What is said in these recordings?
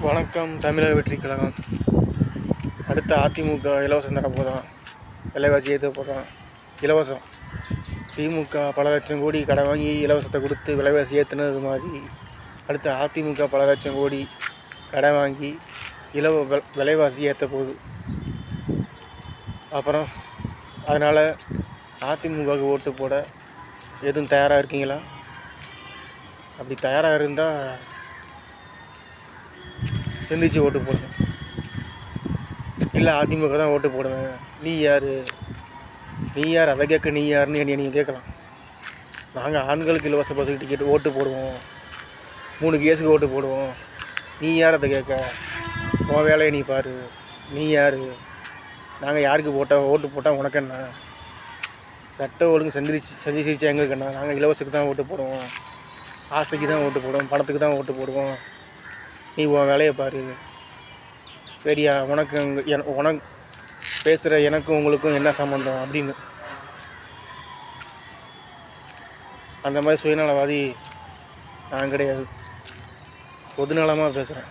வணக்கம். தமிழக வெற்றி கழகம் அடுத்த அதிமுக இலவசம் தரப்போதான், விலைவாசி ஏற்ற போதான். இலவசம் திமுக பல லட்சம் கோடி கடன் வாங்கி இலவசத்தை கொடுத்து விலைவாசி ஏற்றுனது மாதிரி அடுத்த அதிமுக பல லட்சம் கோடி கடன் வாங்கி விலைவாசி ஏற்ற போகுது. அப்புறம் அதனால் அதிமுகவுக்கு ஓட்டு போட எதுவும் தயாராக இருக்கீங்களா? அப்படி தயாராக இருந்தால் எந்திரிச்சு ஓட்டு போடுங்க. இல்லை அதிமுக தான் ஓட்டு போடுவேன், நீ யார் அதை கேட்க நீ யாருன்னு நீங்கள் கேட்கலாம். நாங்கள் ஆண்களுக்கு இலவச பஸ் டிக்கெட் ஓட்டு போடுவோம், 3 கேஸுக்கு ஓட்டு போடுவோம். நீ யார் அதை கேட்க? உன் வேலையை நீ பாரு. நீ யார்? நாங்கள் யாருக்கு ஓட்டு போட்டால் உனக்கு என்ன? சட்ட ஒழுங்கு செஞ்சு சிரிச்சா எங்களுக்கு என்ன? நாங்கள் இலவசத்துக்கு தான் ஓட்டு போடுவோம், ஆசைக்கு தான் ஓட்டு போடுவோம், பணத்துக்கு தான் ஓட்டு போடுவோம். நீ உன் வேலையை பாரு. சரியா? உனக்கு பேசுகிற எனக்கும் உங்களுக்கும் என்ன சம்மந்தம் அப்படின்னு அந்த மாதிரி சுயநலவாதி நான் கிடையாது. பொதுநலமாக பேசுகிறேன்.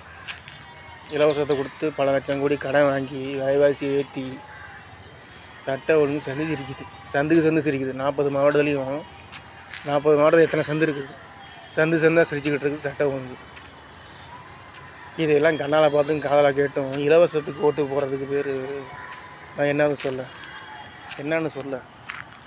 இலவசத்தை கொடுத்து பல லட்சம் கோடி கடன் வாங்கி விலைவாசி ஏற்றி சட்ட ஒழுங்கு சந்துக்கு சிரிக்குது. 40 மாவட்டத்துலேயும் 40 மாவட்டத்தில் எத்தனை சந்து இருக்குது? சந்தாக சிரிச்சுக்கிட்டு இருக்குது சட்ட ஒழுங்கு. இதையெல்லாம் கண்ணால் பார்த்தும் காதலாக கேட்டும் இலவசத்துக்கு ஓட்டு போடுறதுக்கு பேர் நான் என்னன்னு சொல்ல?